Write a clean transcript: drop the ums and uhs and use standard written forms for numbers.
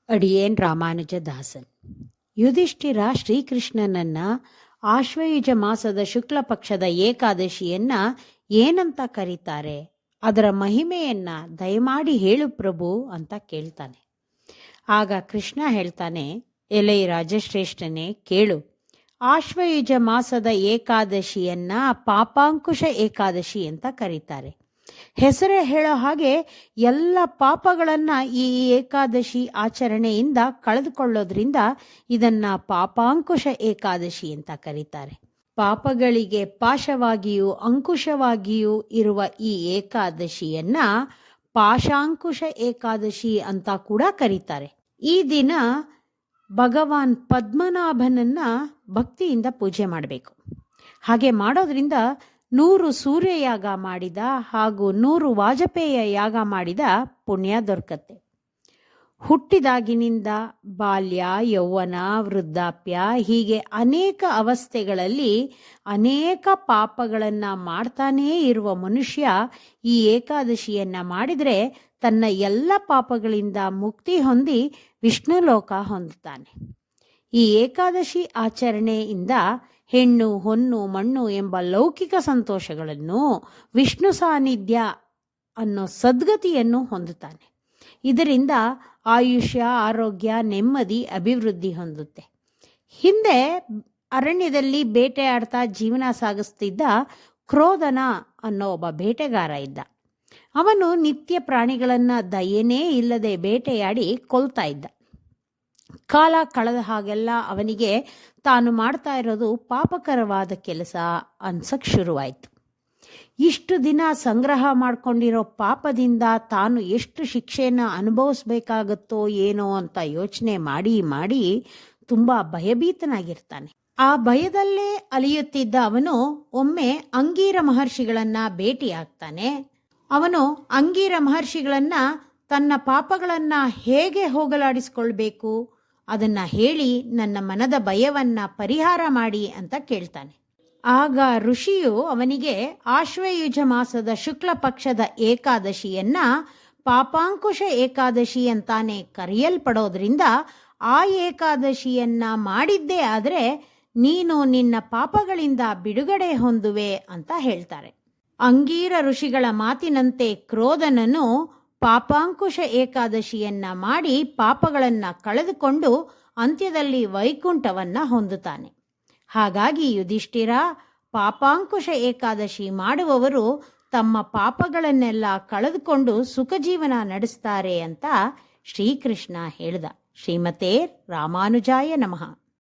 ಅಡಿಯೇನ್ ರಾಮಾನುಜದಾಸನ್. ಯುಧಿಷ್ಠಿರ ಶ್ರೀಕೃಷ್ಣನನ್ನ ಆಶ್ವಯುಜ ಮಾಸದ ಶುಕ್ಲ ಪಕ್ಷದ ಏಕಾದಶಿಯನ್ನ ಏನಂತ ಕರೀತಾರೆ, ಅದರ ಮಹಿಮೆಯನ್ನ ದಯಮಾಡಿ ಹೇಳು ಪ್ರಭು ಅಂತ ಕೇಳ್ತಾನೆ. ಆಗ ಕೃಷ್ಣ ಹೇಳ್ತಾನೆ, ಎಲೈ ರಾಜಶ್ರೇಷ್ಠನೇ ಕೇಳು, ಆಶ್ವಯುಜ ಮಾಸದ ಏಕಾದಶಿಯನ್ನ ಪಾಪಾಂಕುಶ ಏಕಾದಶಿ ಅಂತ ಕರೀತಾರೆ. ಹೆಸರೇ ಹೇಳೋ ಹಾಗೆ ಎಲ್ಲ ಪಾಪಗಳನ್ನ ಈ ಏಕಾದಶಿ ಆಚರಣೆಯಿಂದ ಕಳೆದುಕೊಳ್ಳೋದ್ರಿಂದ ಇದನ್ನ ಪಾಪಾಂಕುಶ ಏಕಾದಶಿ ಅಂತ ಕರೀತಾರೆ. ಪಾಪಗಳಿಗೆ ಪಾಶವಾಗಿಯೂ ಅಂಕುಶವಾಗಿಯೂ ಇರುವ ಈ ಏಕಾದಶಿಯನ್ನ ಪಾಶಾಂಕುಶ ಏಕಾದಶಿ ಅಂತ ಕೂಡ ಕರೀತಾರೆ. ಈ ದಿನ ಭಗವಾನ್ ಪದ್ಮನಾಭನನ್ನ ಭಕ್ತಿಯಿಂದ ಪೂಜೆ ಮಾಡಬೇಕು. ಹಾಗೆ ಮಾಡೋದ್ರಿಂದ 100 ಸೂರ್ಯಯಾಗ ಮಾಡಿದ ಹಾಗೂ 100 ವಾಜಪೇಯ ಯಾಗ ಮಾಡಿದ ಪುಣ್ಯ ದೊರಕತ್ತೆ. ಹುಟ್ಟಿದಾಗಿನಿಂದ ಬಾಲ್ಯ, ಯೌವನ, ವೃದ್ಧಾಪ್ಯ ಹೀಗೆ ಅನೇಕ ಅವಸ್ಥೆಗಳಲ್ಲಿ ಅನೇಕ ಪಾಪಗಳನ್ನ ಮಾಡ್ತಾನೇ ಇರುವ ಮನುಷ್ಯ ಈ ಏಕಾದಶಿಯನ್ನ ಮಾಡಿದರೆ ತನ್ನ ಎಲ್ಲ ಪಾಪಗಳಿಂದ ಮುಕ್ತಿ ಹೊಂದಿ ವಿಷ್ಣು ಲೋಕ ಹೊಂದುತ್ತಾನೆ. ಈ ಏಕಾದಶಿ ಆಚರಣೆಯಿಂದ ಹೆಣ್ಣು, ಹೊನ್ನು, ಮಣ್ಣು ಎಂಬ ಲೌಕಿಕ ಸಂತೋಷಗಳನ್ನು, ವಿಷ್ಣು ಸಾನ್ನಿಧ್ಯ ಅನ್ನೋ ಸದ್ಗತಿಯನ್ನು ಹೊಂದುತ್ತಾನೆ. ಇದರಿಂದ ಆಯುಷ್ಯ, ಆರೋಗ್ಯ, ನೆಮ್ಮದಿ, ಅಭಿವೃದ್ಧಿ ಹೊಂದುತ್ತೆ. ಹಿಂದೆ ಅರಣ್ಯದಲ್ಲಿ ಬೇಟೆಯಾಡ್ತಾ ಜೀವನ ಸಾಗಿಸ್ತಿದ್ದ ಕ್ರೋಧನ ಅನ್ನೋ ಒಬ್ಬ ಬೇಟೆಗಾರ ಇದ್ದ. ಅವನು ನಿತ್ಯ ಪ್ರಾಣಿಗಳನ್ನು ದಯೆನೇ ಇಲ್ಲದೆ ಬೇಟೆಯಾಡಿ ಕೊಲ್ತಾ ಇದ್ದ. ಕಾಲ ಕಳೆದ ಹಾಗೆಲ್ಲ ಅವನಿಗೆ ತಾನು ಮಾಡ್ತಾ ಇರೋದು ಪಾಪಕರವಾದ ಕೆಲಸ ಅನ್ಸಕ್ ಶುರುವಾಯಿತು. ಇಷ್ಟು ದಿನ ಸಂಗ್ರಹ ಮಾಡ್ಕೊಂಡಿರೋ ಪಾಪದಿಂದ ತಾನು ಎಷ್ಟು ಶಿಕ್ಷೆನ ಅನುಭವಿಸ್ಬೇಕಾಗತ್ತೋ ಏನೋ ಅಂತ ಯೋಚನೆ ಮಾಡಿ ಮಾಡಿ ತುಂಬ ಭಯಭೀತನಾಗಿರ್ತಾನೆ. ಆ ಭಯದಲ್ಲೇ ಅಲಿಯುತ್ತಿದ್ದ ಅವನು ಒಮ್ಮೆ ಅಂಗೀರ ಮಹರ್ಷಿಗಳನ್ನ ಭೇಟಿಯಾಗ್ತಾನೆ. ಅವನು ಅಂಗೀರ ಮಹರ್ಷಿಗಳನ್ನ ತನ್ನ ಪಾಪಗಳನ್ನ ಹೇಗೆ ಹೋಗಲಾಡಿಸ್ಕೊಳ್ಬೇಕು ಅದನ್ನ ಹೇಳಿ ನನ್ನ ಮನದ ಭಯವನ್ನ ಪರಿಹಾರ ಮಾಡಿ ಅಂತ ಕೇಳ್ತಾನೆ. ಆಗ ಋಷಿಯು ಅವನಿಗೆ ಆಶ್ವಯುಜ ಮಾಸದ ಶುಕ್ಲ ಪಕ್ಷದ ಏಕಾದಶಿಯನ್ನ ಪಾಪಾಂಕುಶ ಏಕಾದಶಿ ಅಂತಾನೆ ಕರೆಯಲ್ಪಡೋದ್ರಿಂದ ಆ ಏಕಾದಶಿಯನ್ನ ಮಾಡಿದ್ದೇ ಆದರೆ ನೀನು ನಿನ್ನ ಪಾಪಗಳಿಂದ ಬಿಡುಗಡೆ ಹೊಂದುವೆ ಅಂತ ಹೇಳ್ತಾರೆ. ಅಂಗೀರ ಋಷಿಗಳ ಮಾತಿನಂತೆ ಕ್ರೋಧನನು ಪಾಪಾಂಕುಶ ಏಕಾದಶಿಯನ್ನ ಮಾಡಿ ಪಾಪಗಳನ್ನ ಕಳೆದುಕೊಂಡು ಅಂತ್ಯದಲ್ಲಿ ವೈಕುಂಠವನ್ನ ಹೊಂದುತ್ತಾನೆ. ಹಾಗಾಗಿ ಯುಧಿಷ್ಠಿರ, ಪಾಪಾಂಕುಶ ಏಕಾದಶಿ ಮಾಡುವವರು ತಮ್ಮ ಪಾಪಗಳನ್ನೆಲ್ಲ ಕಳೆದುಕೊಂಡು ಸುಖ ಜೀವನ ನಡೆಸ್ತಾರೆ ಅಂತ ಶ್ರೀಕೃಷ್ಣ ಹೇಳ್ದ. ಶ್ರೀಮತೇ ರಾಮಾನುಜಾಯ ನಮಃ.